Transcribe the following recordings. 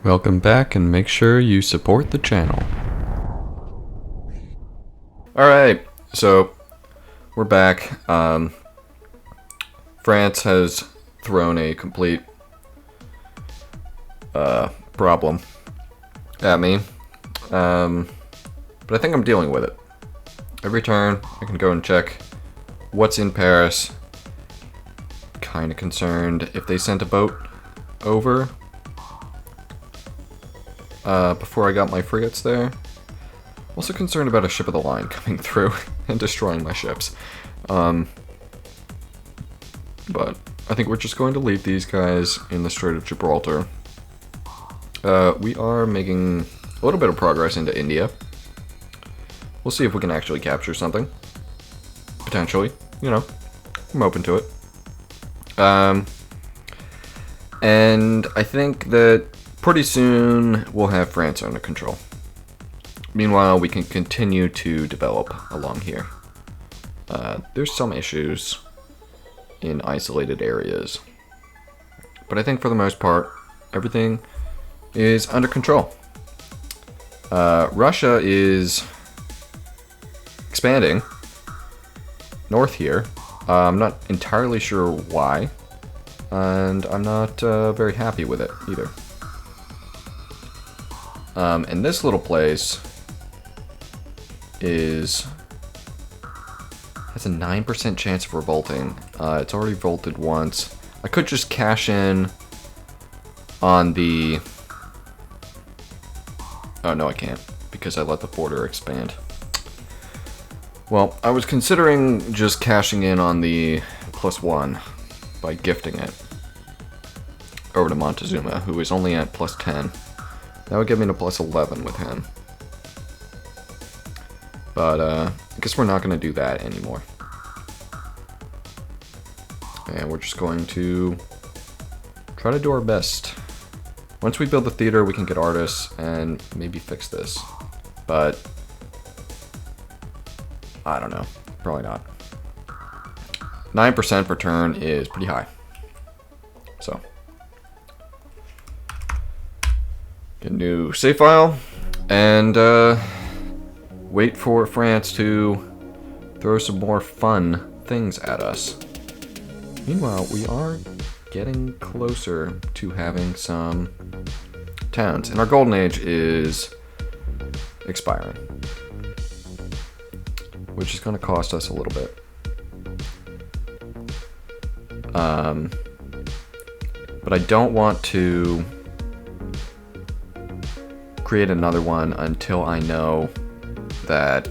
Welcome back, and make sure you support the channel. Alright, so we're back. France has thrown a complete problem at me. But I think I'm dealing with it. Every turn, I can go and check what's in Paris. Kind of concerned if they sent a boat over before I got my frigates there. Also concerned about a ship of the line coming through and destroying my ships. But I think we're just going to leave these guys in the Strait of Gibraltar. We are making a little bit of progress into India. We'll see if we can actually capture something. Potentially, you know, I'm open to it. And I think that pretty soon we'll have France under control. Meanwhile, we can continue to develop along here. There's some issues in isolated areas, but I think for the most part, everything is under control. Russia is expanding north here. I'm not entirely sure why, and I'm not very happy with it either. And this little place has a 9% chance of revolting. It's already revolted once. I could just cash in on the... Oh, no, I can't, because I let the border expand. Well, I was considering just cashing in on the +1 by gifting it over to Montezuma, who is only at +10. That would get me to +11 with him. But, I guess we're not going to do that anymore. And we're just going to try to do our best. Once we build the theater, we can get artists and maybe fix this. But I don't know. Probably not. 9% per turn is pretty high. So get a new save file and wait for France to throw some more fun things at us. Meanwhile, we are getting closer to having some towns, and our golden age is expiring, which is going to cost us a little bit. But I don't want to create another one until I know that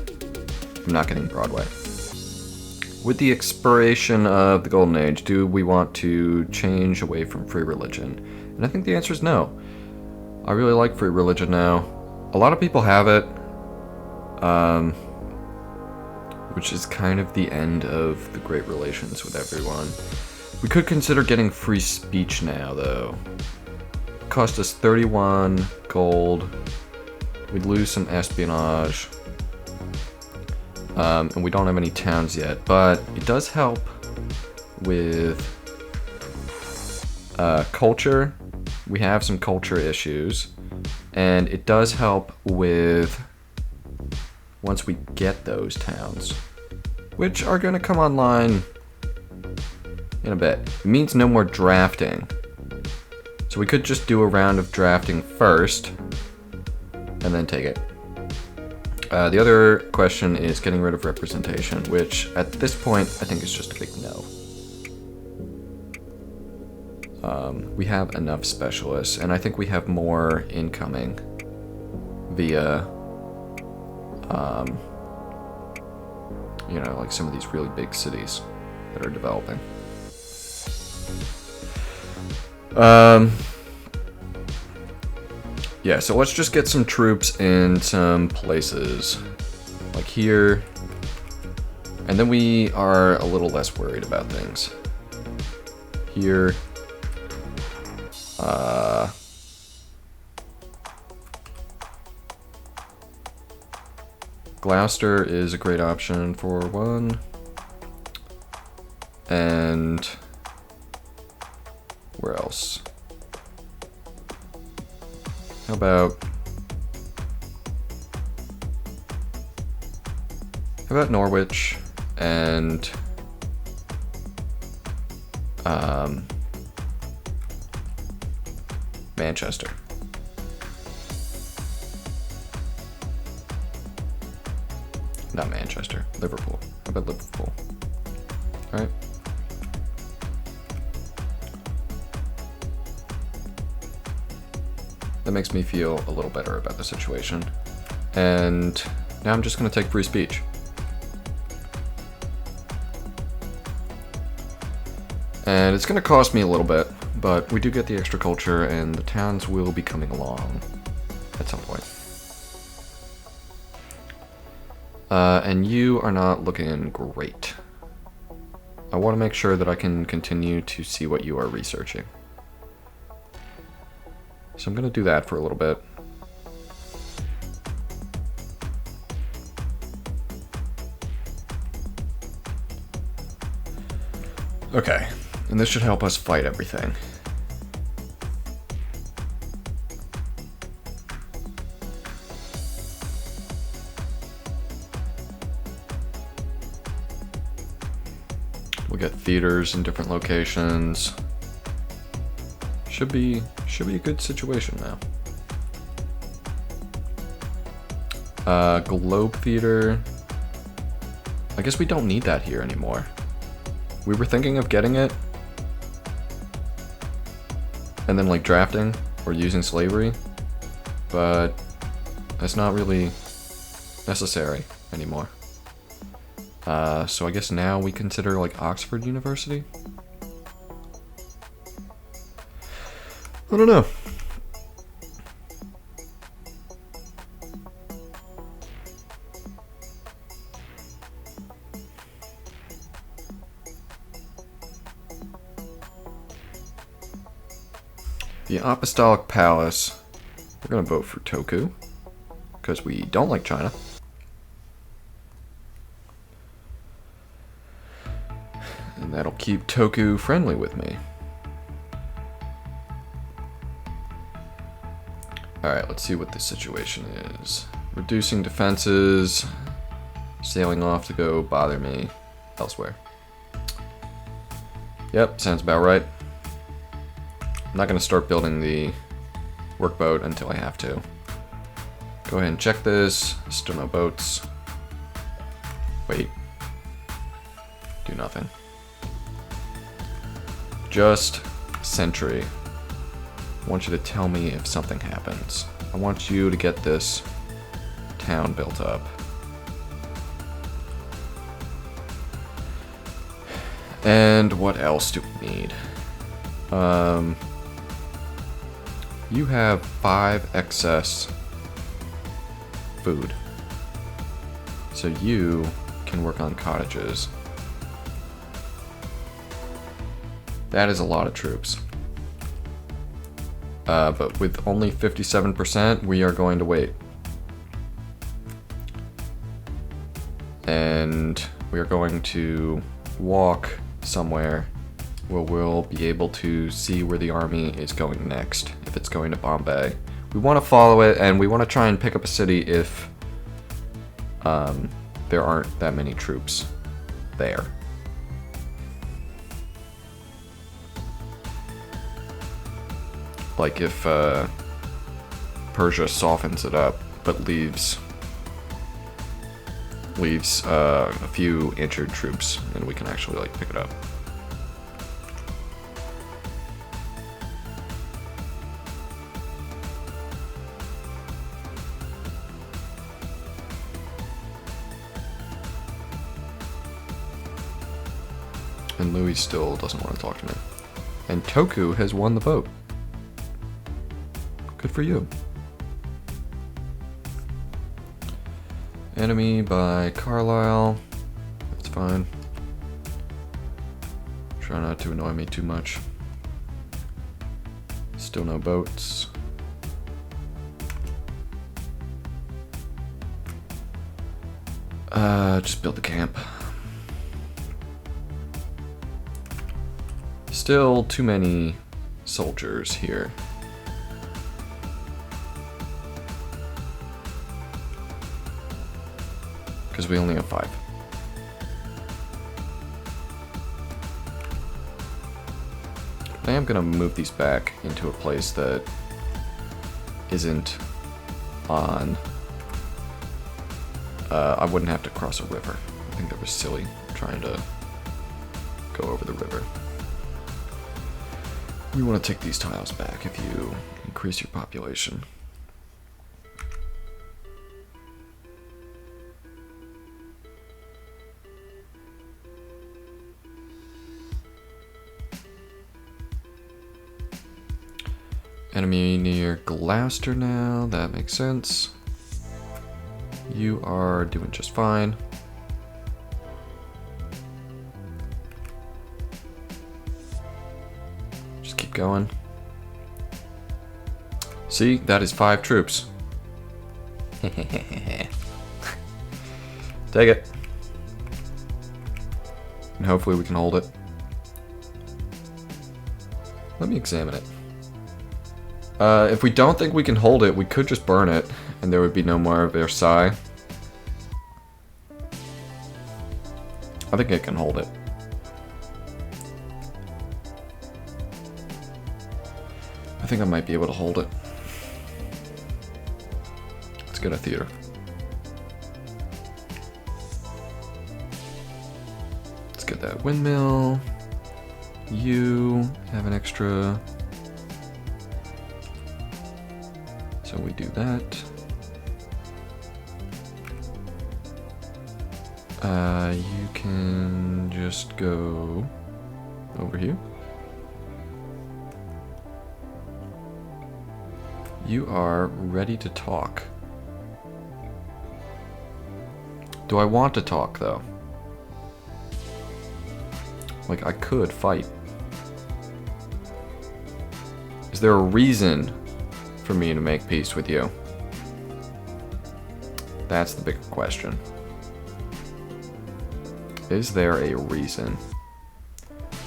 I'm not getting Broadway. With the expiration of the Golden Age, do we want to change away from free religion? And I think the answer is no. I really like free religion now. A lot of people have it, which is kind of the end of the great relations with everyone. We could consider getting free speech now, though. It cost us 31 gold. We'd lose some espionage. And we don't have any towns yet, but it does help with culture. We have some culture issues, and it does help with once we get those towns, which are going to come online in a bit. It means no more drafting. So we could just do a round of drafting first, and then take it. The other question is getting rid of representation, which at this point I think is just a big no. We have enough specialists, and I think we have more incoming via, you know, like some of these really big cities that are developing. Yeah, so let's just get some troops in some places, like here, and then we are a little less worried about things. Here, Gloucester is a great option for one, and where else? How about Norwich and Manchester? Not Manchester, Liverpool. How about Liverpool? Alright. That makes me feel a little better about the situation. And now I'm just going to take free speech. And it's going to cost me a little bit, but we do get the extra culture and the towns will be coming along at some point. And you are not looking great. I want to make sure that I can continue to see what you are researching. So I'm going to do that for a little bit. Okay, and this should help us fight everything. We'll get theaters in different locations. Should be a good situation now. Globe Theater. I guess we don't need that here anymore. We were thinking of getting it and then like drafting or using slavery, but that's not really necessary anymore. So I guess now we consider like Oxford University? I don't know. The Apostolic Palace. We're gonna vote for Toku because we don't like China. And that'll keep Toku friendly with me. Alright, let's see what this situation is. Reducing defenses. Sailing off to go bother me elsewhere. Yep, sounds about right. I'm not going to start building the workboat until I have to. Go ahead and check this. Still no boats. Wait. Do nothing. Just sentry. I want you to tell me if something happens. I want you to get this town built up. And what else do we need? You have 5 excess food. So you can work on cottages. That is a lot of troops. But with only 57%, we are going to wait. And we are going to walk somewhere where we'll be able to see where the army is going next, if it's going to Bombay. We want to follow it, and we want to try and pick up a city if there aren't that many troops there. Like if Persia softens it up, but leaves a few injured troops, and we can actually like pick it up. And Louis still doesn't want to talk to me. And Toku has won the vote. Good for you. Enemy by Carlisle. That's fine. Try not to annoy me too much. Still no boats. Just build the camp. Still too many soldiers here. because we only have 5. I am going to move these back into a place that isn't on... I wouldn't have to cross a river. I think that was silly, trying to go over the river. We want to take these tiles back if you increase your population. Enemy near Gloucester now, that makes sense. You are doing just fine. Just keep going. See, that is 5 troops. Take it. And hopefully we can hold it. Let me examine it. If we don't think we can hold it, we could just burn it, and there would be no more Versailles. I think it can hold it. I think I might be able to hold it. Let's get a theater. Let's get that windmill. You have an extra... So we do that. You can just go over here. You are ready to talk. Do I want to talk, though? Like, I could fight. Is there a reason for me to make peace with you? That's the bigger question. Is there a reason?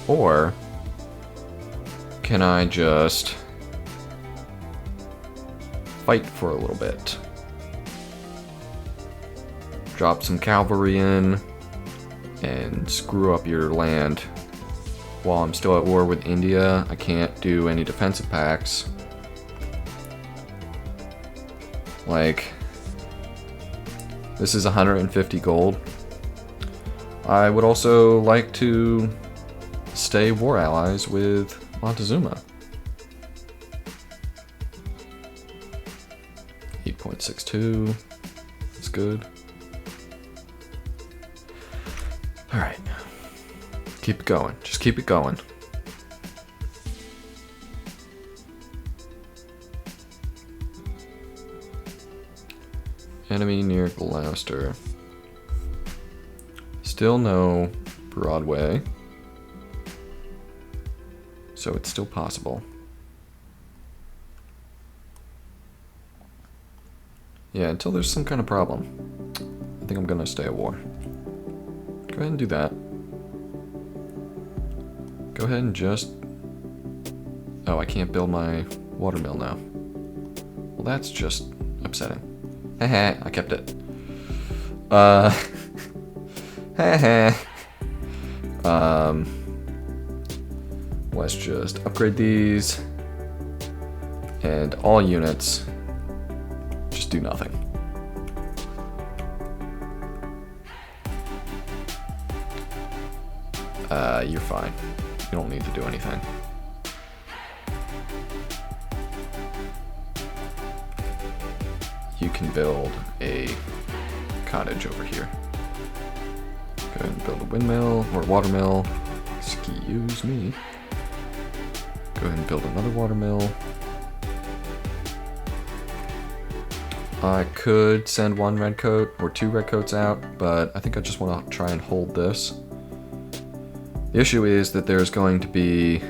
Or can I just fight for a little bit? Drop some cavalry in and screw up your land. While I'm still at war with India, I can't do any defensive pacts. Like, this is 150 gold. I would also like to stay war allies with Montezuma. 8.62. That's good. Alright. Keep it going. Just keep it going. Enemy near Gloucester. Still no Broadway. So it's still possible. Yeah, until there's some kind of problem. I think I'm gonna stay at war. Go ahead and do that. Go ahead and just... Oh, I can't build my watermill now. Well, that's just upsetting. Heh, I kept it. Heh. Let's just upgrade these. And all units just do nothing. You're fine. You don't need to do anything. You can build a cottage over here. Go ahead and build a windmill or watermill. Excuse me. Go ahead and build another watermill. I could send 1 redcoat or 2 redcoats out, but I think I just want to try and hold this. The issue is that there's going to be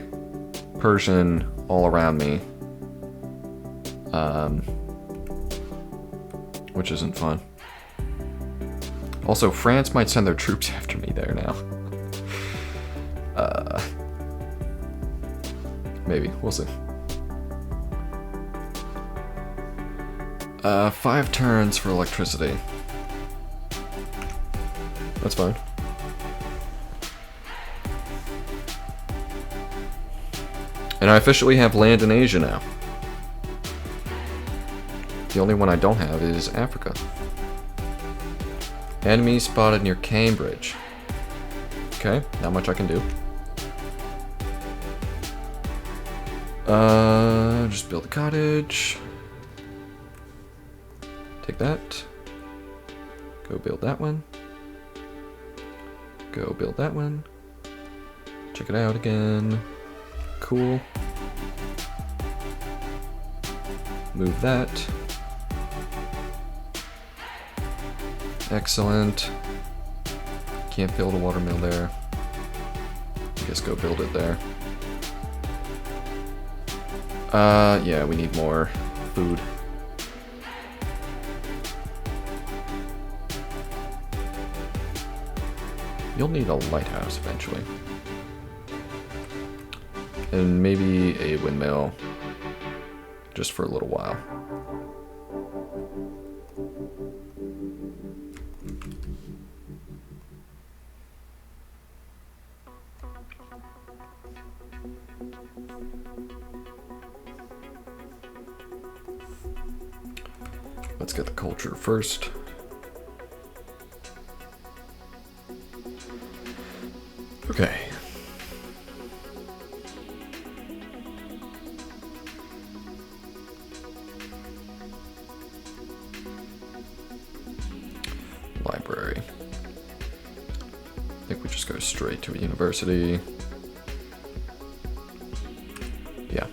Persian all around me, which isn't fun. Also, France might send their troops after me there now. Maybe, we'll see. 5 turns for electricity. That's fine. And I officially have land in Asia now. The only one I don't have is Africa. Enemy spotted near Cambridge. Okay, not much I can do. Just build a cottage. Take that. Go build that one. Go build that one. Check it out again. Cool. Move that. Excellent. Can't build a watermill there. I guess go build it there. Yeah, we need more food. You'll need a lighthouse eventually. And maybe a windmill. Just for a little while. Let's get the culture first. Okay. Library. I think we just go straight to a university. Yeah.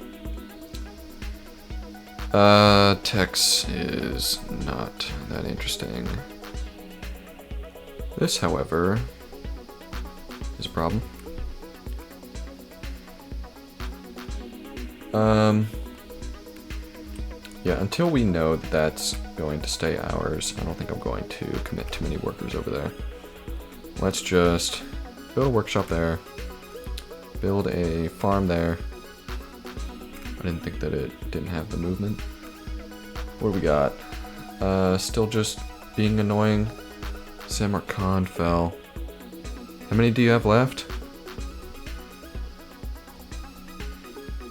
Text is not that interesting. This, however, is a problem. Yeah, until we know that that's going to stay ours, I don't think I'm going to commit too many workers over there. Let's just build a workshop there, build a farm there. I didn't think that it didn't have the movement. What do we got? Still just being annoying. Samarkand fell. How many do you have left?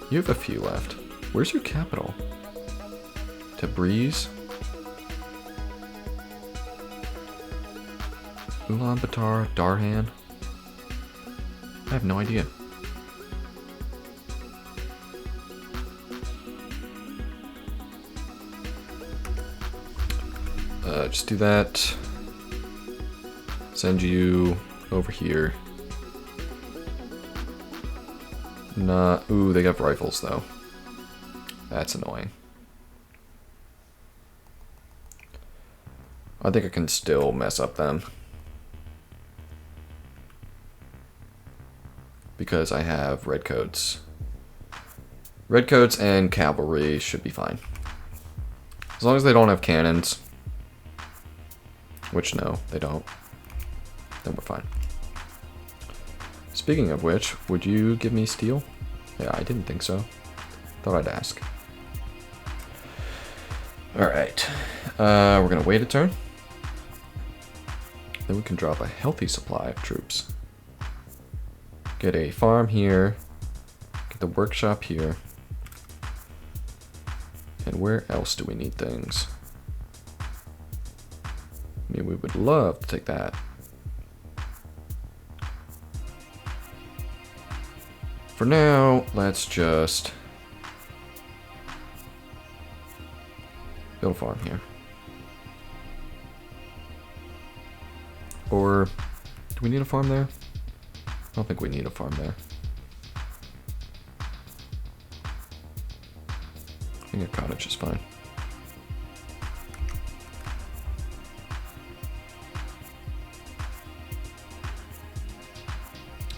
You have a few left. Where's your capital? Tabriz? Ulaanbaatar, Darhan? I have no idea. Just do that. Send you over here. Nah, ooh, they got rifles though. That's annoying. I think I can still mess up them. Because I have redcoats. Redcoats and cavalry should be fine. As long as they don't have cannons. Which, no, they don't. Then we're fine. Speaking of which, would you give me steel? Yeah, I didn't think so. Thought I'd ask. Alright. We're gonna wait a turn. Then we can drop a healthy supply of troops. Get a farm here. Get the workshop here. And where else do we need things? I mean, we would love to take that. For now, let's just build a farm here. Or, do we need a farm there? I don't think we need a farm there. I think a cottage is fine.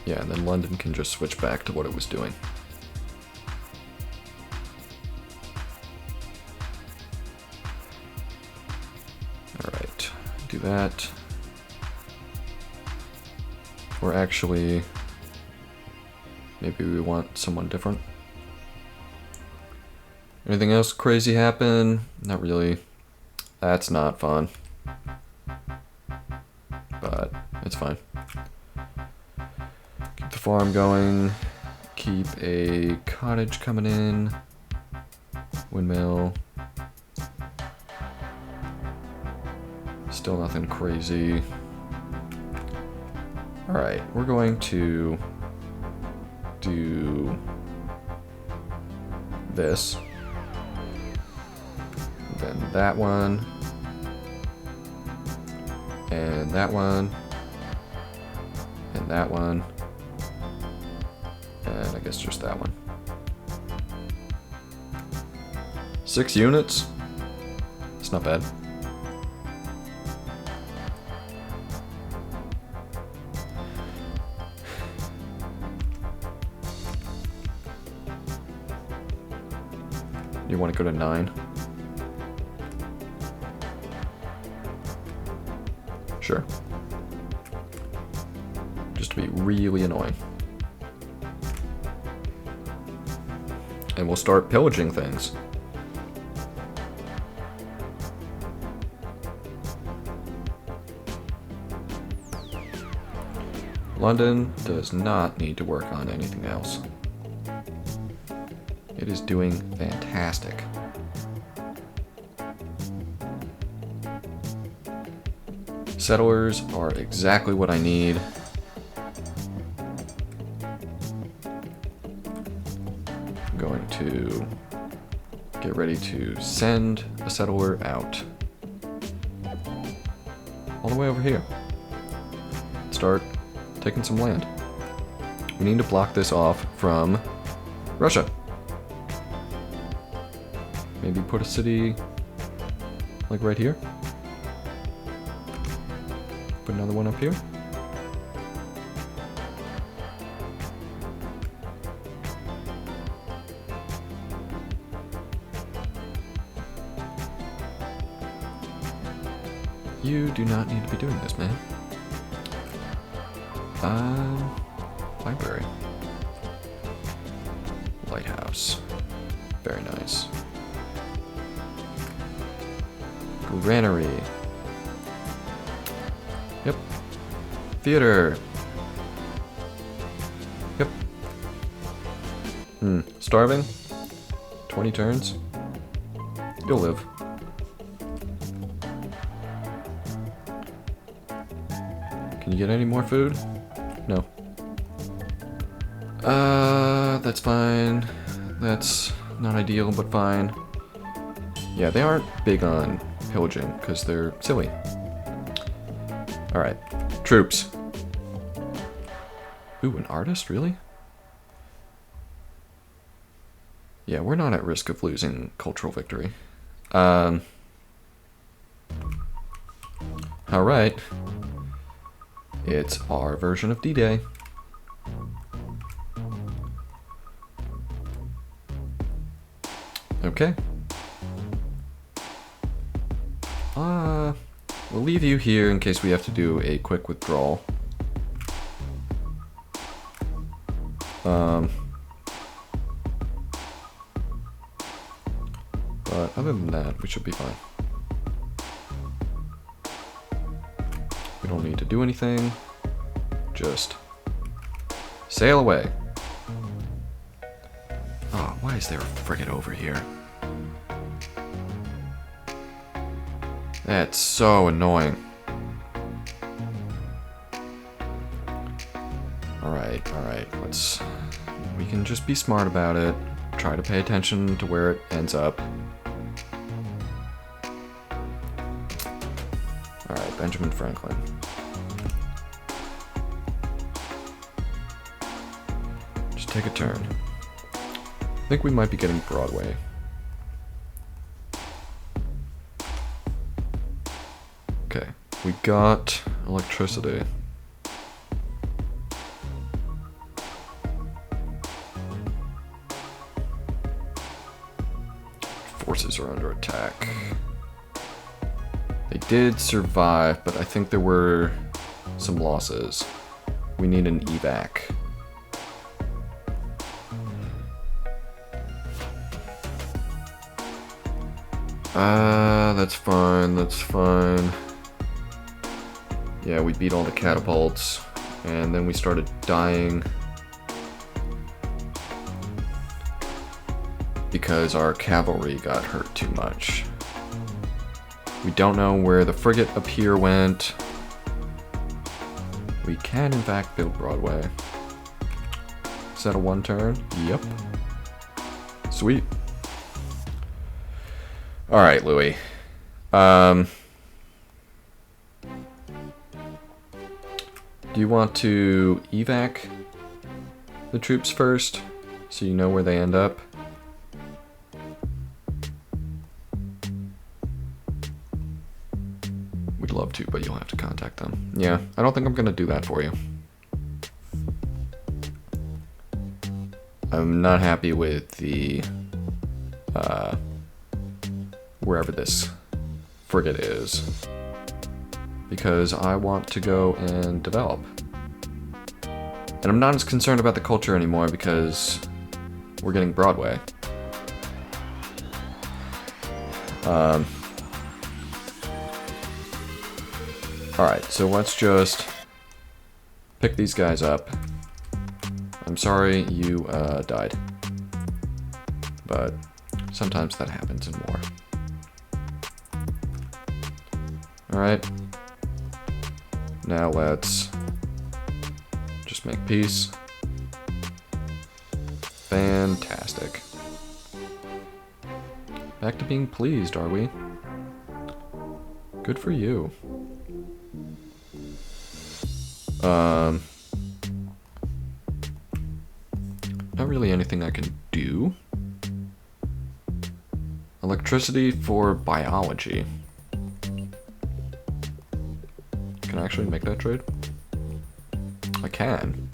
Yeah, and then London can just switch back to what it was doing. Alright, do that. Or actually, maybe we want someone different. Anything else crazy happen? Not really. That's not fun. But but it's fine. Keep the farm going. Keep a cottage coming in. Windmill. Still nothing crazy. Alright, we're going to do this. Then that one. And that one. And that one. And I guess just that one. 6 units? It's not bad. You want to go to 9? Sure. Just to be really annoying. And we'll start pillaging things. London does not need to work on anything else. It is doing fantastic. Settlers are exactly what I need. I'm going to get ready to send a settler out. All the way over here. Start taking some land. We need to block this off from Russia. Maybe put a city like right here. Put another one up here. You do not need to be doing this, man. Library. Lighthouse. Very nice. Granary. Yep. Theater. Yep. Starving? 20 turns? You'll live. Can you get any more food? No. That's fine. That's not ideal, but fine. Yeah, they aren't big on pillaging, because they're silly. Alright. Troops. Ooh, an artist? Really? Yeah, we're not at risk of losing cultural victory. Alright. It's our version of D-Day. Okay. We'll leave you here in case we have to do a quick withdrawal. But other than that, we should be fine. We don't need to do anything. Just sail away. Oh, why is there a frigate over here? That's so annoying. Alright, we can just be smart about it. Try to pay attention to where it ends up. Alright, Benjamin Franklin. Just take a turn. I think we might be getting Broadway. Okay, we got electricity. Forces are under attack. They did survive, but I think there were some losses. We need an evac. That's fine, that's fine. Yeah, we beat all the catapults, and then we started dying because our cavalry got hurt too much. We don't know where the frigate up here went. We can, in fact, build Broadway. Is that a one turn? Yep. Sweet. Alright, Louis. Do you want to evac the troops first, so you know where they end up? We'd love to, but you'll have to contact them. Yeah, I don't think I'm gonna do that for you. I'm not happy with the, wherever this frigate is, because I want to go and develop. And I'm not as concerned about the culture anymore because we're getting Broadway. Alright, so let's just pick these guys up. I'm sorry you died, but sometimes that happens in war. Alright, now let's just make peace. Fantastic. Back to being pleased, are we? Good for you. Not really anything I can do. Electricity for biology. Can I actually make that trade? I can.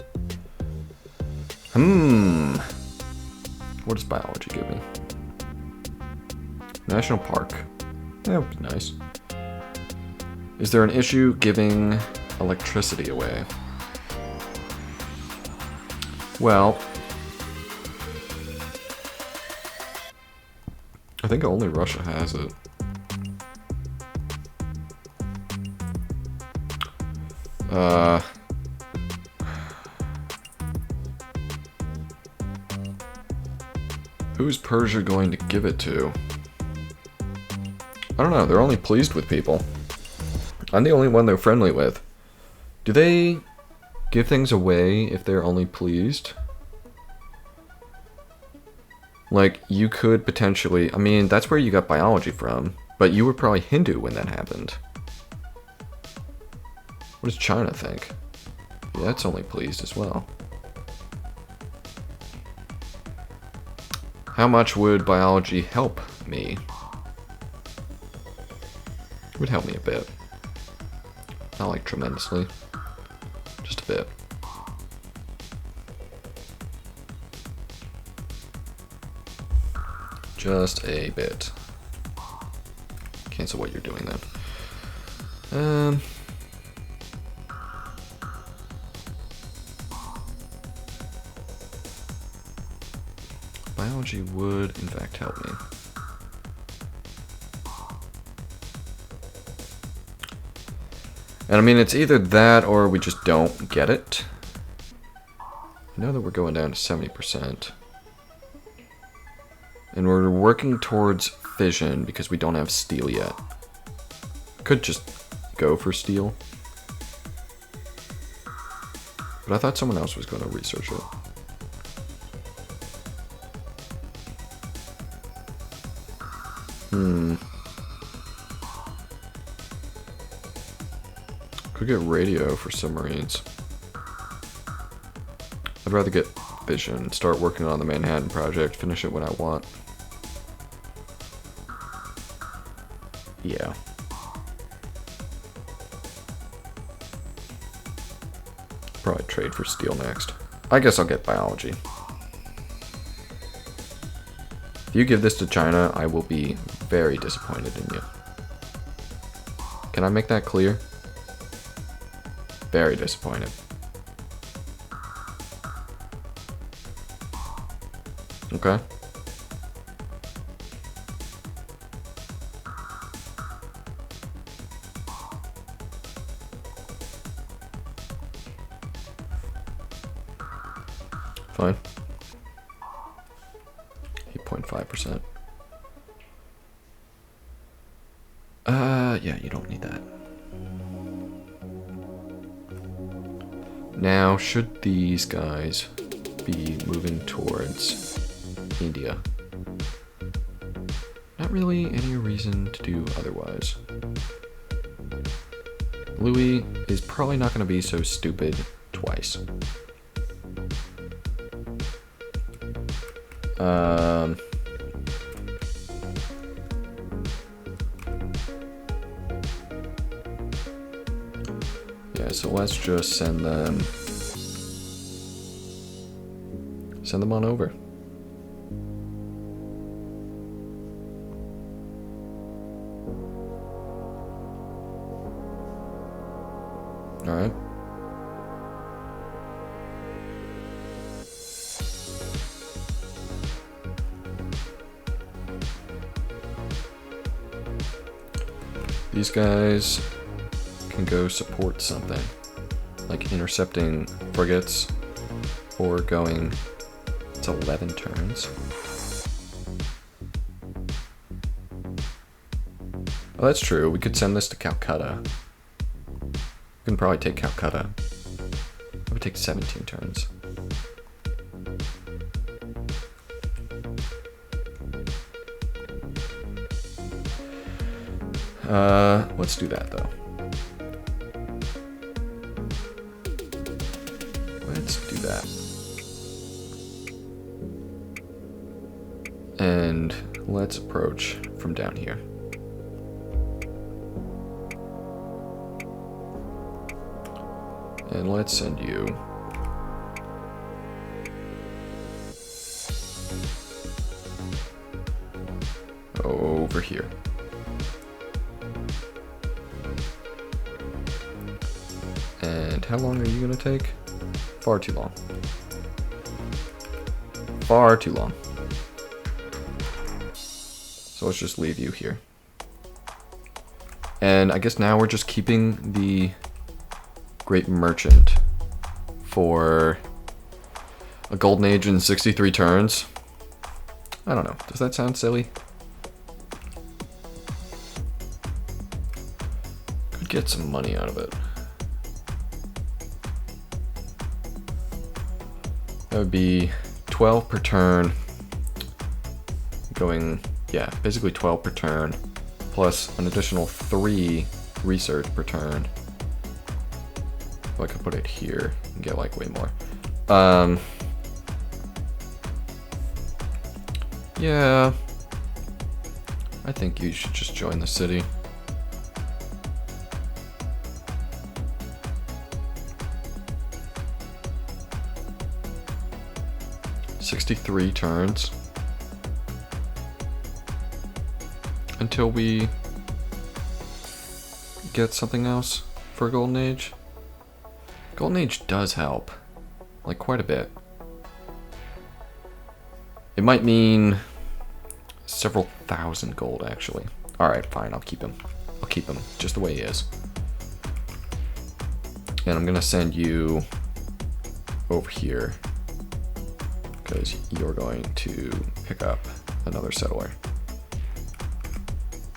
What does biology give me? National park. That would be nice. Is there an issue giving electricity away? Well, I think only Russia has it. Who's Persia going to give it to? I don't know, they're only pleased with people. I'm the only one they're friendly with. Do they give things away if they're only pleased? Like, you could potentially... I mean, that's where you got biology from, but you were probably Hindu when that happened. What does China think? Yeah, it's only pleased as well. How much would biology help me? It would help me a bit. Not like tremendously. Just a bit. Just a bit. Cancel what you're doing then. Biology would, in fact, help me. And I mean, it's either that or we just don't get it. I know that we're going down to 70%. And we're working towards fission because we don't have steel yet. Could just go for steel. But I thought someone else was going to research it. Could get radio for submarines. I'd rather get fission, start working on the Manhattan Project, finish it when I want. Yeah. Probably trade for steel next. I guess I'll get biology. If you give this to China, I will be very disappointed in you. Can I make that clear? Very disappointed. Okay. Fine. 8.5%. Yeah, you don't need that. Now, should these guys be moving towards India? Not really any reason to do otherwise. Louis is probably not going to be so stupid twice. Yeah, so let's just send them on over. All right. These guys can go support something, like intercepting frigates, or going, it's 11 turns. Oh, that's true, we could send this to Calcutta. We can probably take Calcutta. It would take 17 turns. Let's do that though. Let's do that. And let's approach from down here. And let's send you over here. And how long are you gonna take? Far too long. Far too long. So let's just leave you here. And I guess now we're just keeping the Great Merchant for a golden age in 63 turns. I don't know. Does that sound silly? Could get some money out of it. That would be 12 per turn. Going, yeah, basically 12 per turn. Plus an additional 3 research per turn. I could put it here and get like way more. Yeah, I think you should just join the city. $63 turns until we get something else for Golden Age. Golden Age does help, like quite a bit. It might mean several thousand gold, actually. Alright, fine, I'll keep him. I'll keep him just the way he is. And I'm gonna send you over here, because you're going to pick up another settler.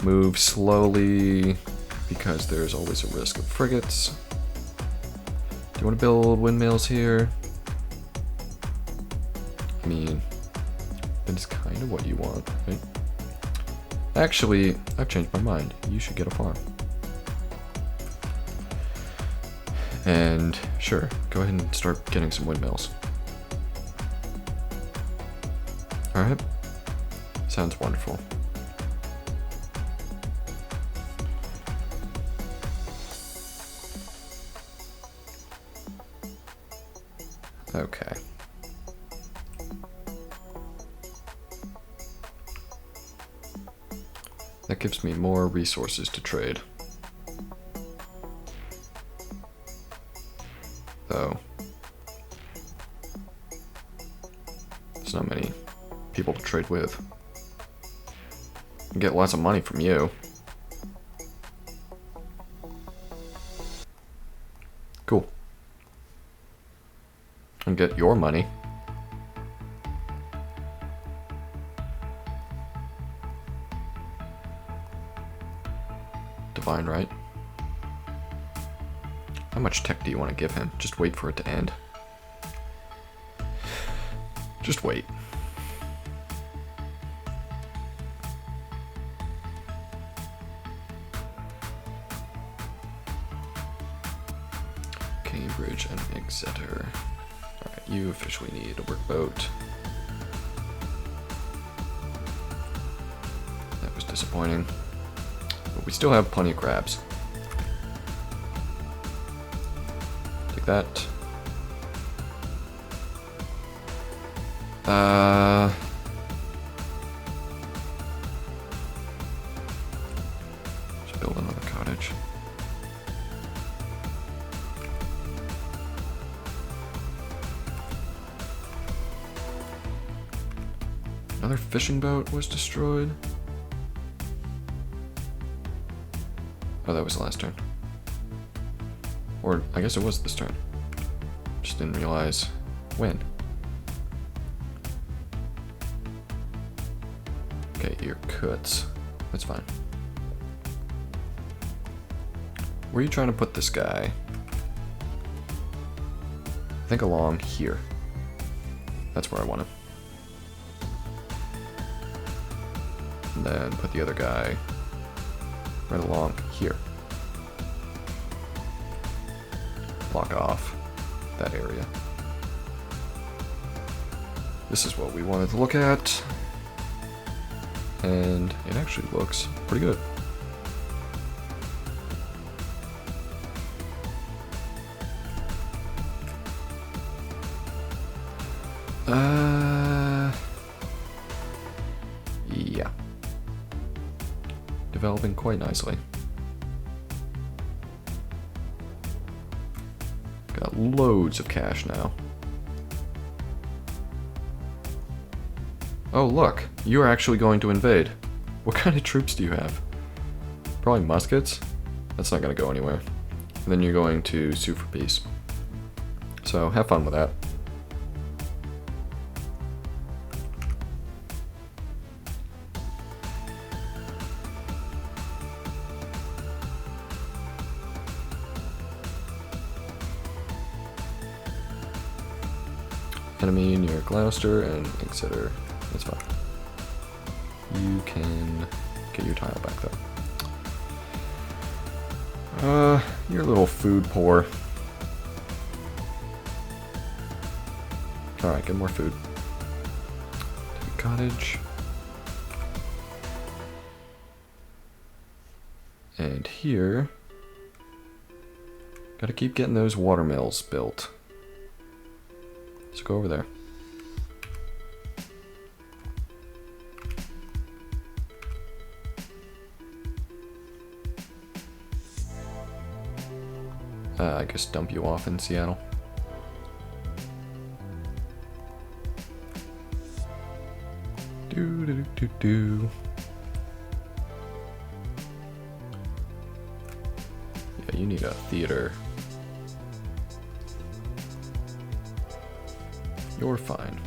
Move slowly, because there's always a risk of frigates. Do you want to build windmills here? I mean, that is kind of what you want, right? Actually, I've changed my mind. You should get a farm. And sure, go ahead and start getting some windmills. Alright. Sounds wonderful. Okay. That gives me more resources to trade. Though, there's not many people to trade with. I get lots of money from you. Cool. And get your money. divine right. How much tech do you want to give him? Just wait for it to end. Just wait. Cambridge and Exeter. Alright, you officially need a workboat. That was disappointing. But we still have plenty of crabs. Take that. Let's build another cottage. Another fishing boat was destroyed. Oh, that was the last turn. Or, I guess it was this turn. Just didn't realize when. Okay, Irkutsk. That's fine. Where are you trying to put this guy? I think along here. That's where I want him. And then put the other guy right along here. Block off that area. This is what we wanted to look at. And it actually looks pretty good. Yeah. Developing quite nicely. Got loads of cash now. Oh look, you are actually going to invade. What kind of troops do you have? Probably muskets? That's not going to go anywhere. And then you're going to sue for peace. So have fun with that. Enemy near Gloucester and Exeter. That's fine. You can get your tile back though. You're a little food poor. Alright, get more food. Take a cottage. And here, gotta keep getting those watermills built. Let's go over there. I guess dump you off in Seattle. Do. Yeah, you need a theater. You're fine.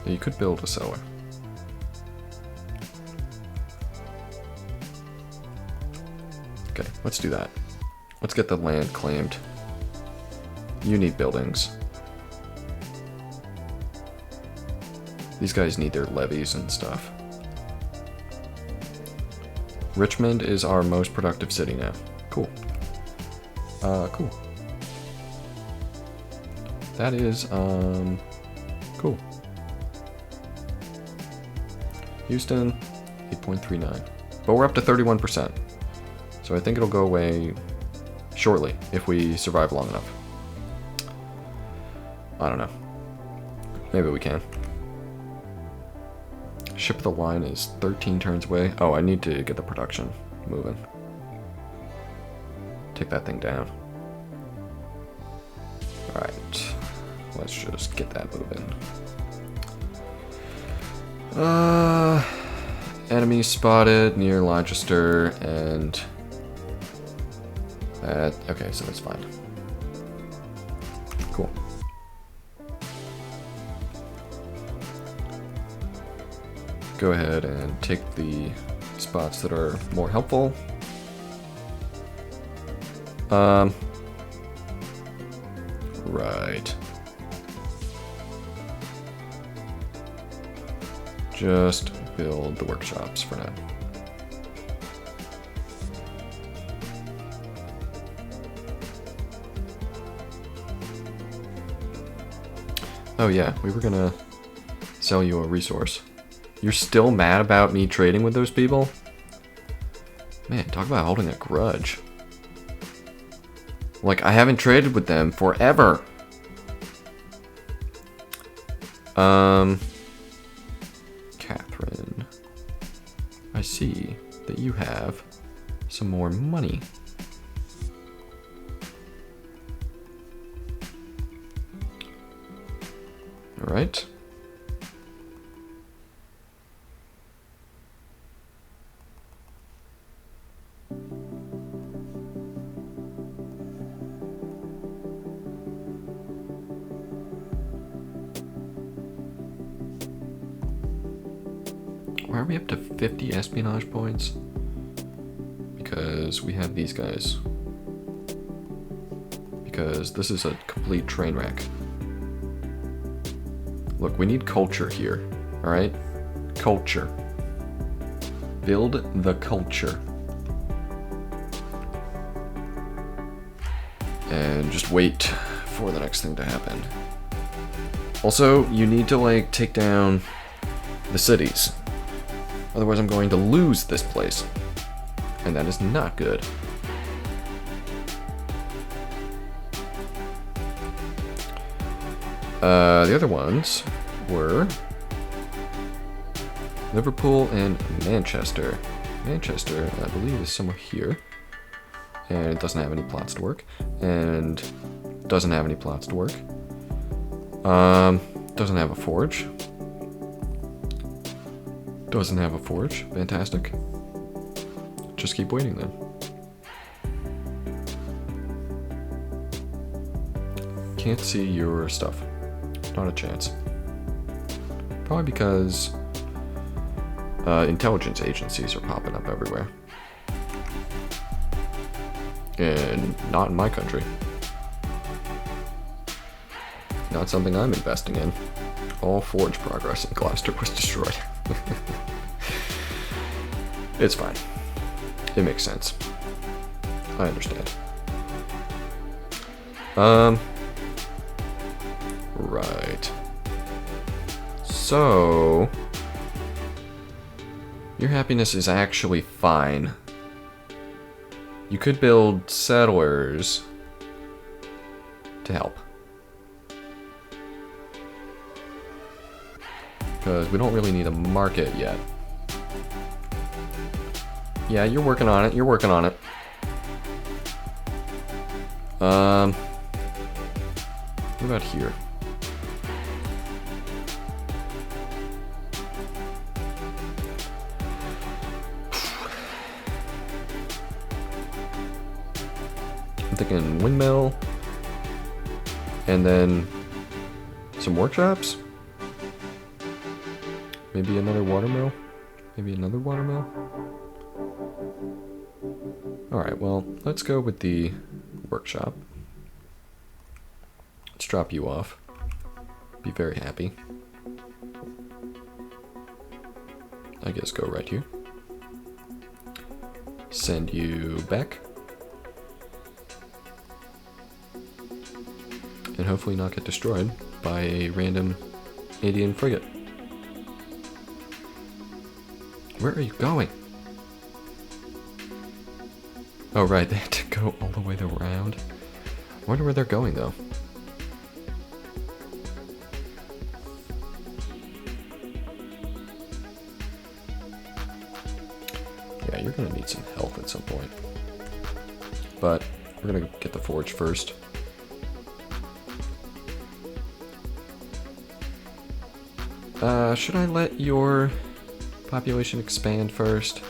Yeah, you could build a cellar. Okay, let's do that. Let's get the land claimed. You need buildings. These guys need their levies and stuff. Richmond is our most productive city now. Cool. Cool. That is, cool. Houston, 8.39. But we're up to 31%. So I think it'll go away shortly if we survive long enough. I don't know. Maybe we can. Ship of the line is 13 turns away. Oh, I need to get the production moving. Take that thing down. Alright. Let's just get that moving. Enemy spotted near Leicester and... okay, so that's fine. Cool. Go ahead and take the spots that are more helpful. Right. Just build the workshops for now. Oh yeah, we were gonna sell you a resource. You're still mad about me trading with those people? Man, talk about holding a grudge. Like, I haven't traded with them forever. Catherine, I see that you have some more money. All right. Why are we up to 50 espionage points? Because we have these guys. Because this is a complete train wreck. Look, we need culture here, alright? Culture. Build the culture. And just wait for the next thing to happen. Also, you need to, like, take down the cities. Otherwise I'm going to lose this place. And that is not good. The other ones were Liverpool and Manchester. Manchester, I believe, is somewhere here. And it doesn't have any plots to work. And doesn't have any plots to work. Doesn't have a forge. Doesn't have a forge. Fantastic. Just keep waiting then. Can't see your stuff. Not a chance. Probably because intelligence agencies are popping up everywhere. And not in my country. Not something I'm investing in. All forge progress in Gloucester was destroyed. It's fine. It makes sense. I understand. Right. So, your happiness is actually fine. You could build settlers to help. Because we don't really need a market yet. Yeah, you're working on it. You're working on it. What about here? I'm thinking windmill. And then some workshops. Maybe another watermill. Maybe another watermill. Alright, well, let's go with the workshop. Let's drop you off. Be very happy. I guess go right here. Send you back. And hopefully not get destroyed by a random Indian frigate. Where are you going? Oh right, they had to go all the way around. I wonder where they're going though. Yeah, you're gonna need some help at some point. But we're gonna get the forge first. Should I let your population expand first?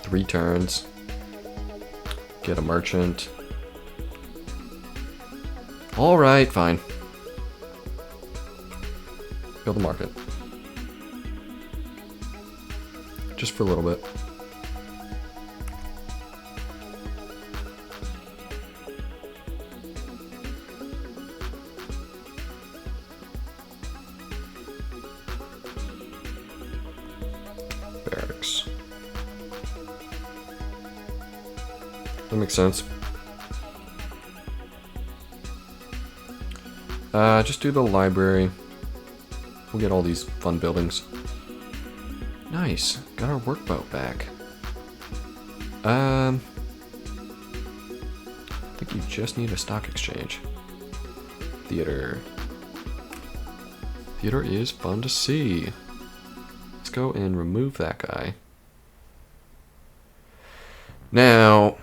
3 turns. Get a merchant. Alright, fine. Build a market. just for a little bit. Barracks. That makes sense. Just do the library. We'll get all these fun buildings. Nice. Got our workboat back. I think you just need a stock exchange. Theater. Theater is fun to see. Let's go and remove that guy. Now,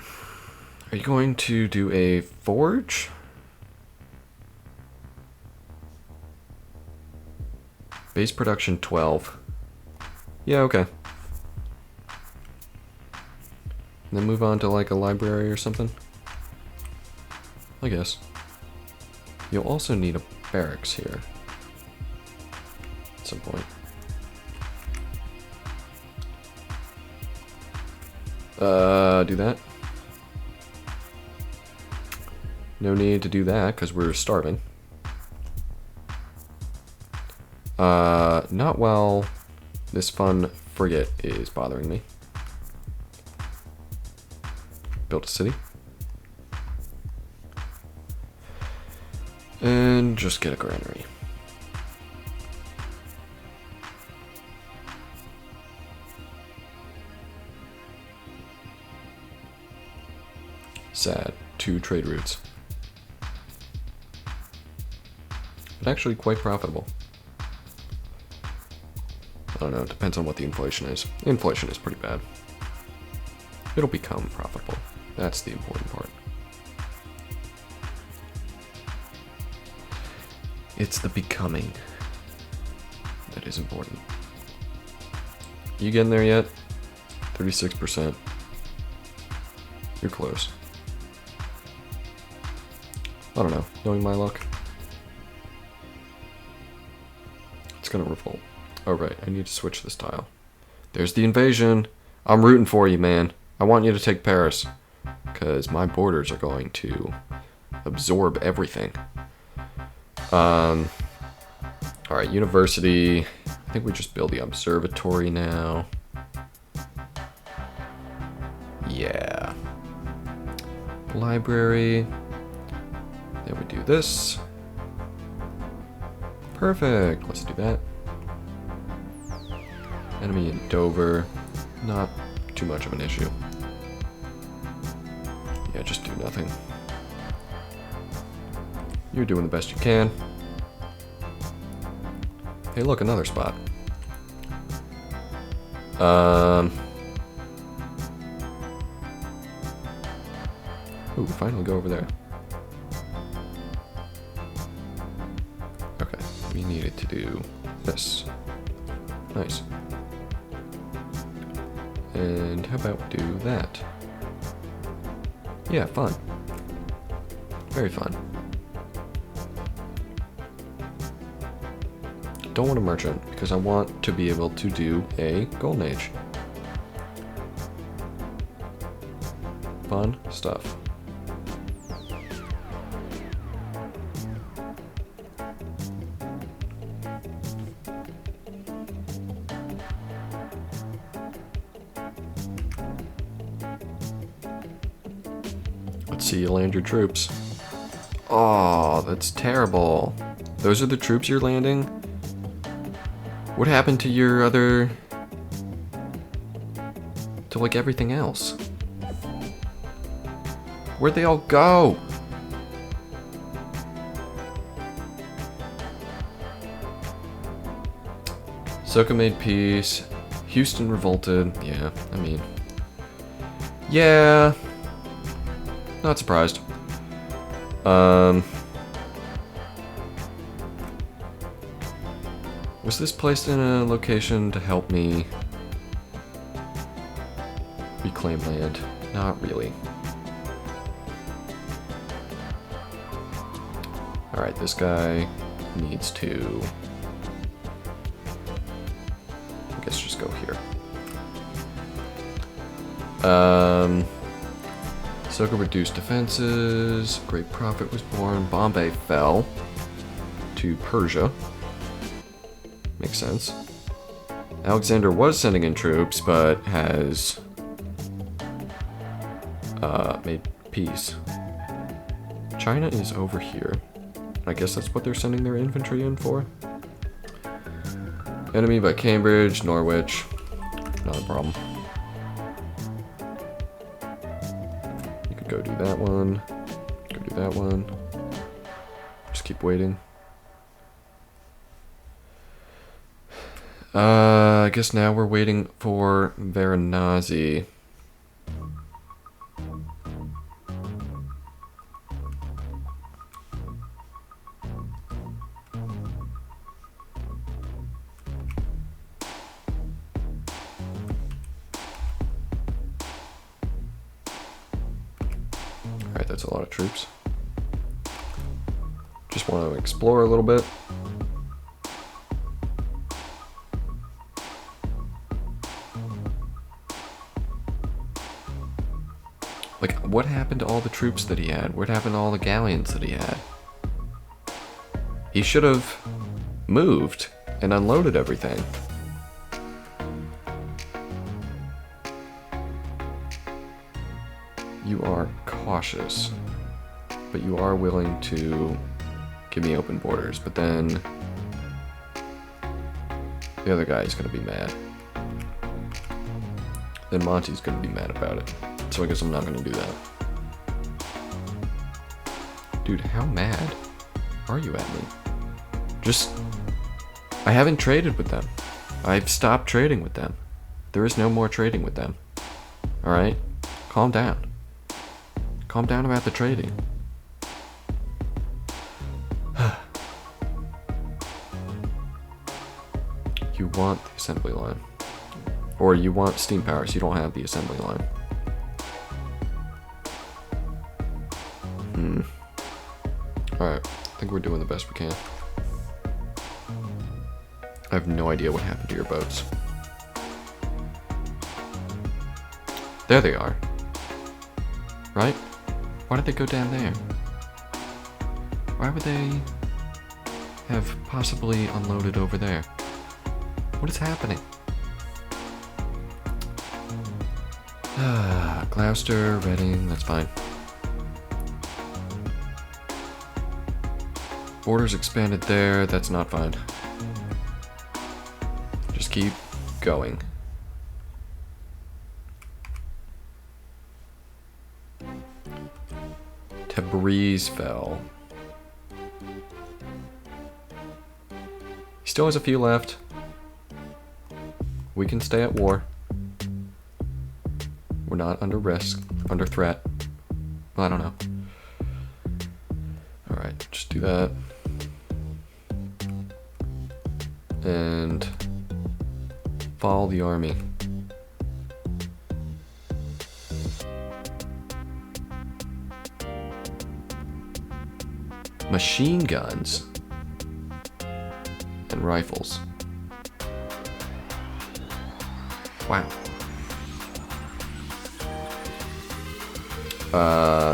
are you going to do a forge? Base production 12. Yeah, okay. And then move on to like a library or something? I guess. You'll also need a barracks here. At some point. Do that. No need to do that because we're starving. Not while this fun frigate is bothering me. Build a city. And just get a granary. Sad. 2 trade routes. But actually quite profitable. I don't know, it depends on what the inflation is. Inflation is pretty bad. It'll become profitable. That's the important part. It's the becoming that is important. You getting there yet? 36%. You're close. I don't know, knowing my luck. It's gonna revolt. Oh right, I need to switch this tile. There's the invasion. I'm rooting for you, man. I want you to take Paris. Because my borders are going to absorb everything. Alright, university. I think we just build the observatory now. Yeah. Library. Then we do this. Perfect. Let's do that. Enemy in Dover. Not too much of an issue. Yeah, just do nothing. You're doing the best you can. Hey, look, another spot. Ooh, finally go over there. Okay, we needed to do this. Nice. And how about we do that? Yeah, fun. Very fun. Don't want a merchant because I want to be able to do a golden age. Fun stuff. Let's see you land your troops. Oh, that's terrible. Those are the troops you're landing? What happened to your other... to like everything else? Where'd they all go? Soka made peace. Houston revolted. Yeah, I mean... yeah... not surprised. Was this placed in a location to help me reclaim land? Not really. Alright, this guy needs to... I guess just go here. Soka reduced defenses. Great Prophet was born. Bombay fell to Persia. Makes sense. Alexander was sending in troops, but has made peace. China is over here. I guess that's what they're sending their infantry in for. Enemy by Cambridge, Norwich. Not a problem. You could go do that one. Go do that one. Just keep waiting. I guess now we're waiting for Varanasi. Alright, that's a lot of troops. Just want to explore a little bit. Like, what happened to all the troops that he had? What happened to all the galleons that he had? He should have moved and unloaded everything. You are cautious, but you are willing to give me open borders, but then the other guy is going to be mad. Then Monty's going to be mad about it. So I guess I'm not going to do that. Dude, how mad are you at me? Just... I haven't traded with them. I've stopped trading with them. There is no more trading with them. Alright? Calm down. Calm down about the trading. You want the assembly line. Or you want steam power, so you don't have the assembly line. Alright, I think we're doing the best we can. I have no idea what happened to your boats. There they are. Right? Why did they go down there? Why would they have possibly unloaded over there? What is happening? Gloucester, Reading, that's fine. Borders expanded there, that's not fine. Just keep going. Tabriz fell. He still has a few left. We can stay at war. We're not under risk, under threat. Well, I don't know. Alright, just do that. And follow the army. Machine guns and rifles. Wow.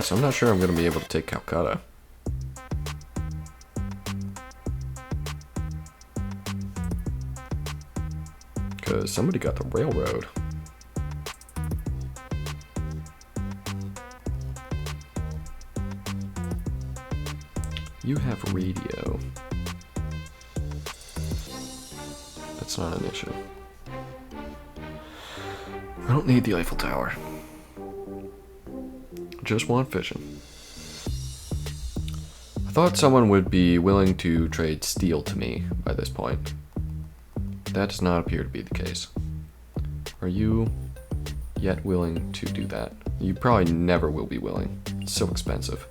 So I'm not sure I'm going to be able to take Calcutta. Because somebody got the railroad. You have radio. That's not an issue. I don't need the Eiffel Tower. Just want fishing. I thought someone would be willing to trade steel to me by this point. That does not appear to be the case. Are you yet willing to do that? You probably never will be willing. It's so expensive.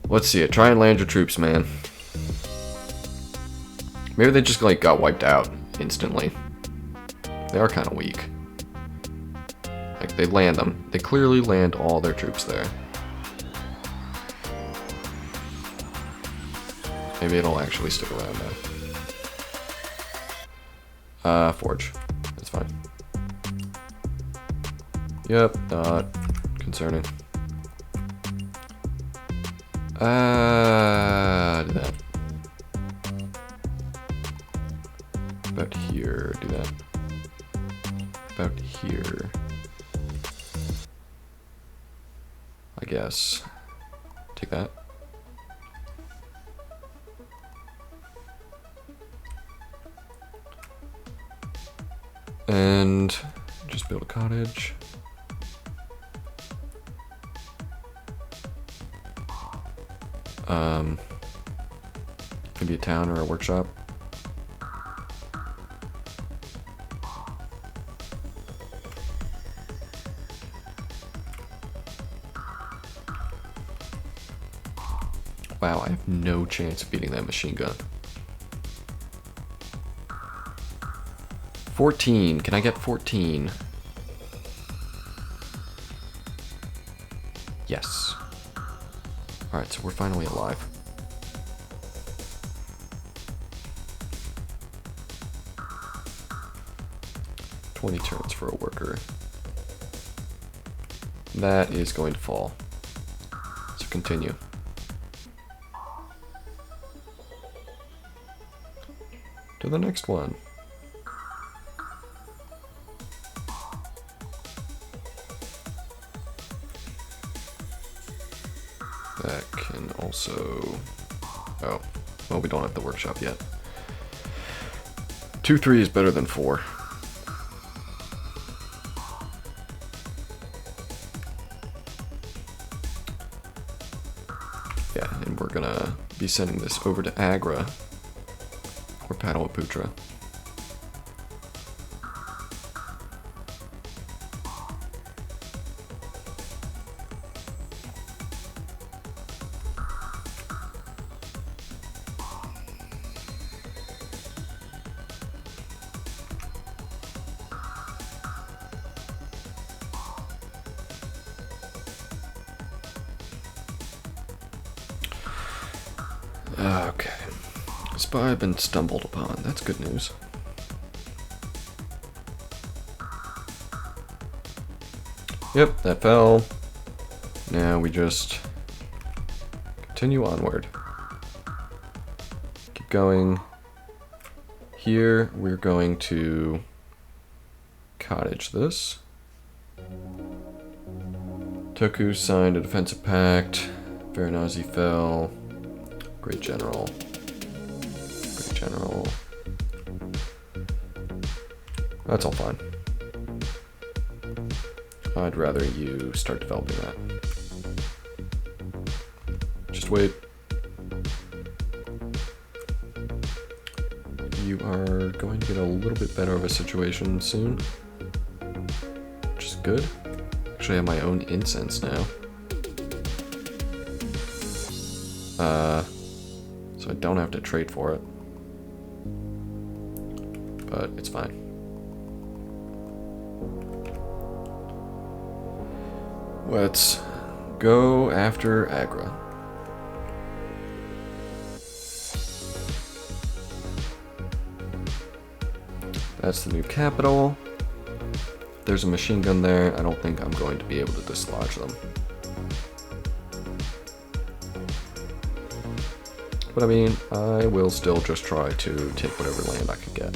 Let's see it. Try and land your troops, man. Maybe they just like got wiped out instantly. They are kind of weak. Like they land them. They clearly land all their troops there. Maybe it'll actually stick around now. Forge. That's fine. Yep, not concerning. Do that. About here, do that. About here. I guess. Take that. And just build a cottage. Maybe a town or a workshop. Wow, I have no chance of beating that machine gun. 14. Can I get 14? Yes. Alright, so we're finally alive. $20 turns for a worker. That is going to fall. So continue. To the next one. That can also... Oh, well, we don't have the workshop yet. 2-3 is better than 4. Yeah, and we're gonna be sending this over to Agra or Pataliputra. Okay. Spy been stumbled upon. That's good news. Yep, that fell. Now we just continue onward. Keep going. Here we're going to cottage this. Toku signed a defensive pact. Varanasi fell. Great General. Great General. That's all fine. I'd rather you start developing that. Just wait. You are going to get a little bit better of a situation soon. Which is good. Actually, I have my own incense now. So I don't have to trade for it. But it's fine. Let's go after Agra. That's the new capital. There's a machine gun there. I don't think I'm going to be able to dislodge them. But I mean, I will still just try to take whatever land I can get.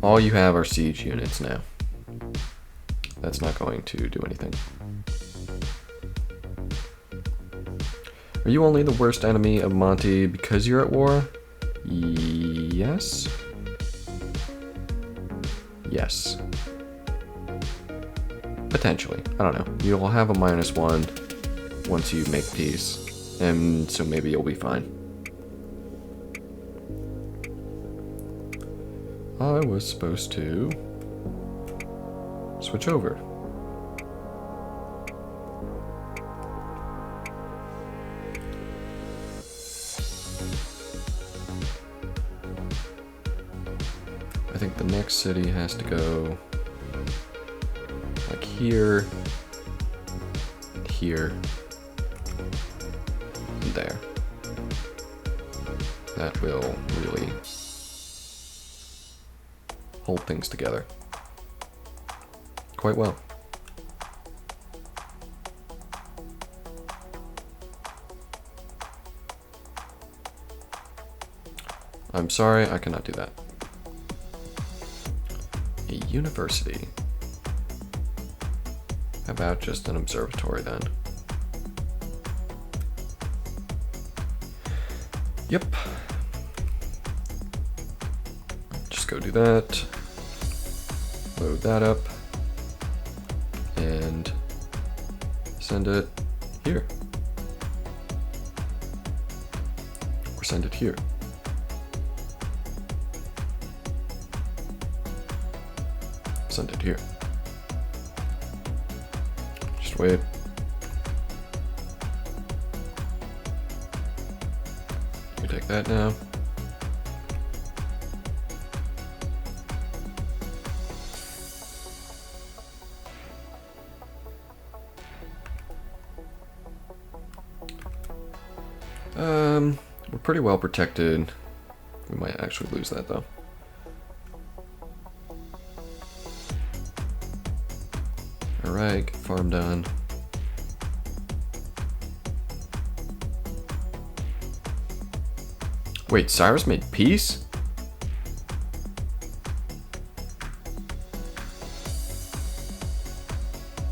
All you have are siege units now. That's not going to do anything. Are you only the worst enemy of Monty because you're at war? Yes. Yes. Potentially. I don't know. You'll have a -1 once you make peace. And so maybe you'll be fine. I was supposed to switch over. I think the next city has to go like here, here, and there. That will really hold things together. quite well. I'm sorry, I cannot do that. A university. How about just an observatory then? Yep. Just go do that. Load that up. And send it here. Or send it here. Send it here. Just wait. You take that now. We're pretty well protected. We might actually lose that though. Alright, get farm done. Wait, Cyrus made peace?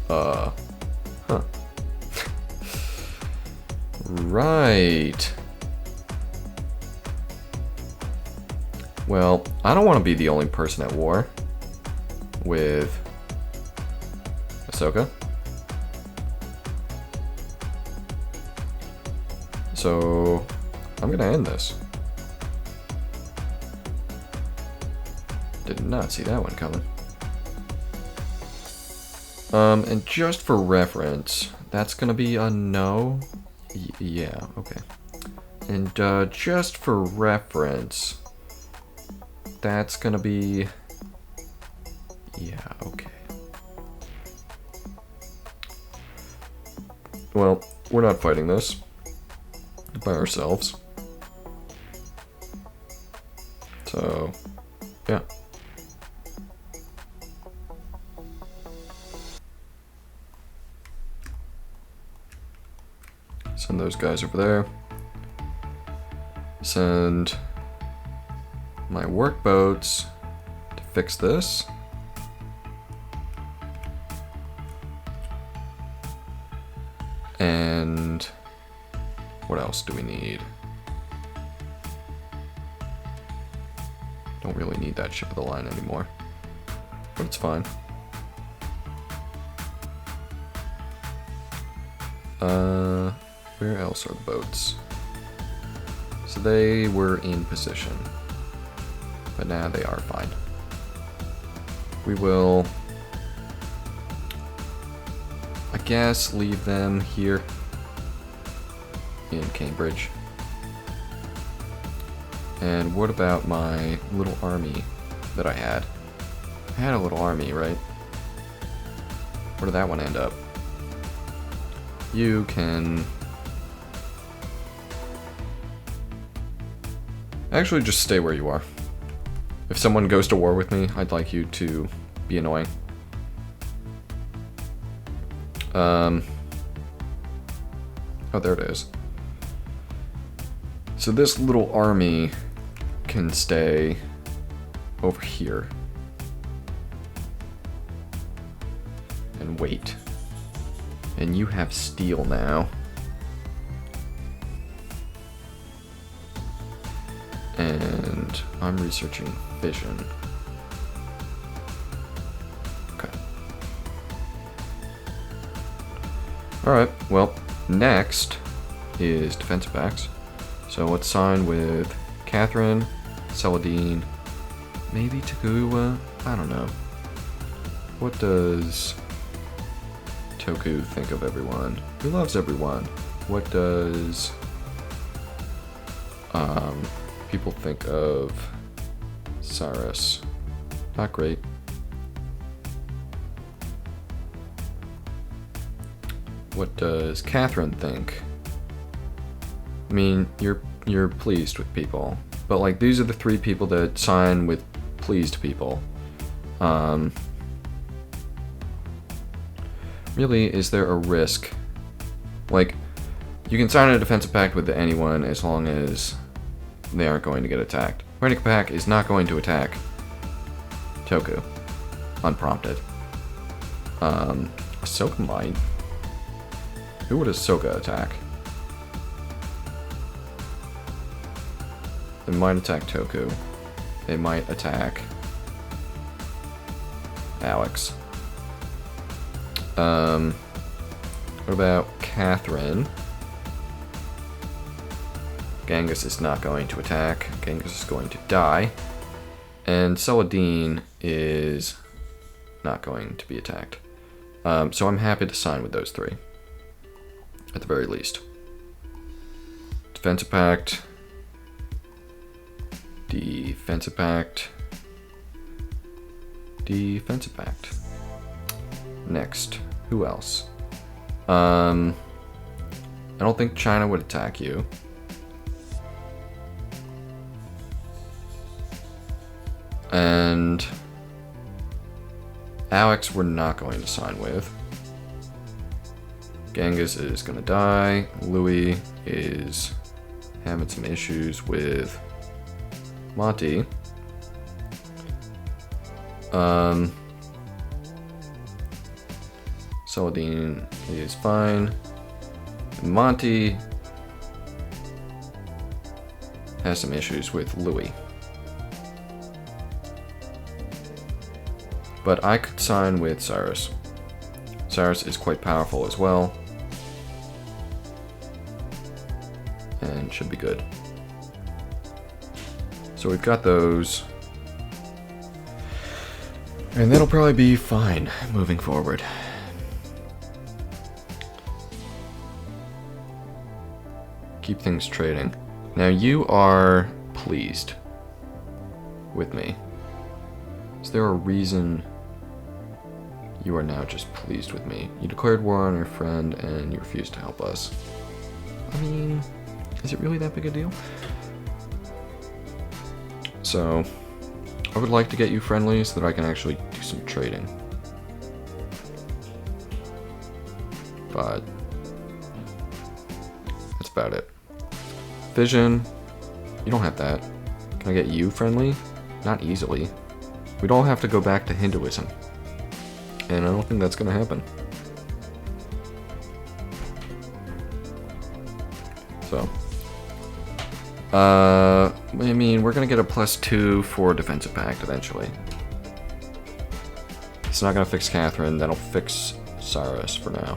Huh. Right. Well, I don't want to be the only person at war with Ahsoka. So, I'm gonna end this. Did not see that one coming. And just for reference, that's gonna be a no. Yeah, okay. And just for reference, that's gonna be, yeah, okay. Well, we're not fighting this by ourselves. So, yeah. Send those guys over there. Send my work boats to fix this. And what else do we need? Don't really need that ship of the line anymore, but it's fine. Where else are the boats? So they were in position, but now they are fine. We will, I guess, leave them here in Cambridge. And what about my little army that I had? I had a little army, right? Where did that one end up? You can actually just stay where you are. If someone goes to war with me, I'd like you to be annoying. Oh, there it is. So this little army can stay over here and wait. And you have steel now. And I'm researching fission. Okay. Alright, well, next is defensive backs. So let's sign with Catherine, Celadine, maybe Takua, I don't know. What does Toku think of everyone? He loves everyone. What does people think of Cyrus? Not great. What does Catherine think? I mean, you're pleased with people, but like these are the three people that sign with pleased people. really, is there a risk? Like, you can sign a defensive pact with anyone as long as they aren't going to get attacked. Rainic Pact is not going to attack Toku unprompted. Ahsoka might. Who would Ahsoka attack? They might attack Toku. They might attack Alex. What about Catherine? Genghis is not going to attack. Genghis is going to die. And Saladin is not going to be attacked. So I'm happy to sign with those three. At the very least. Defensive Pact. Defensive Pact. Defensive Pact. Next. Who else? I don't think China would attack you. And Alex we're not going to sign with. Genghis is gonna die. Louis is having some issues with Monty. Saladin is fine. Monty has some issues with Louis. But I could sign with Cyrus. Cyrus is quite powerful as well. And should be good. So we've got those. And that'll probably be fine moving forward. Keep things trading. Now you are pleased with me. Is there a reason you are now just pleased with me? You declared war on your friend and you refused to help us. I mean, is it really that big a deal? So, I would like to get you friendly so that I can actually do some trading. But that's about it. Vision, you don't have that. Can I get you friendly? Not easily. We'd all have to go back to Hinduism. And I don't think that's gonna happen. So. I mean, we're gonna get a +2 for Defensive Pact eventually. It's not gonna fix Catherine, that'll fix Cyrus for now.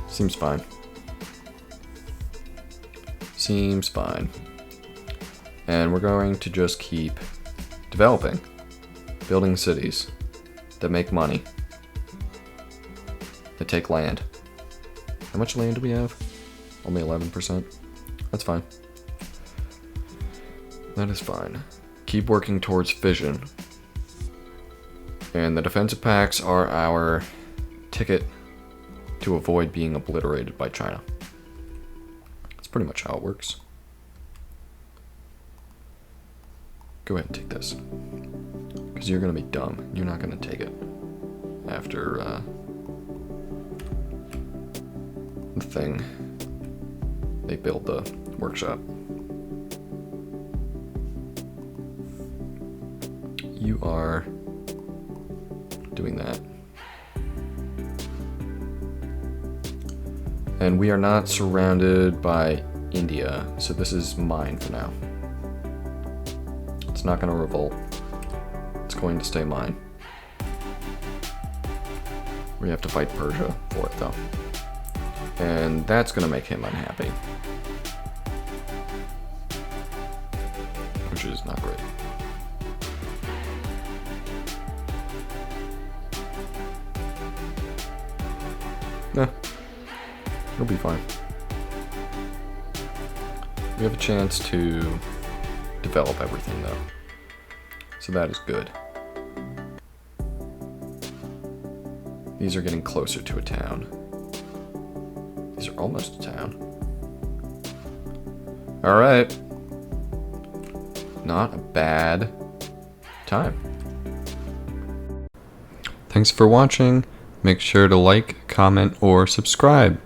Seems fine. Seems fine. And we're going to just keep developing, building cities that make money, that take land. How much land do we have? Only 11%. That's fine. That is fine. Keep working towards fission. And the defensive pacts are our ticket to avoid being obliterated by China. That's pretty much how it works. Go ahead and take this. Because you're going to be dumb. You're not going to take it. After, the thing. They build the workshop. You are doing that. And we are not surrounded by India, so this is mine for now. It's not going to revolt. It's going to stay mine. We have to fight Persia for it, though. And that's going to make him unhappy. Which is not great. Nah. It'll be fine. We have a chance to develop everything, though. So that is good. These are getting closer to a town. These are almost a town. Alright. Not a bad time. Thanks for watching. Make sure to like, comment, or subscribe.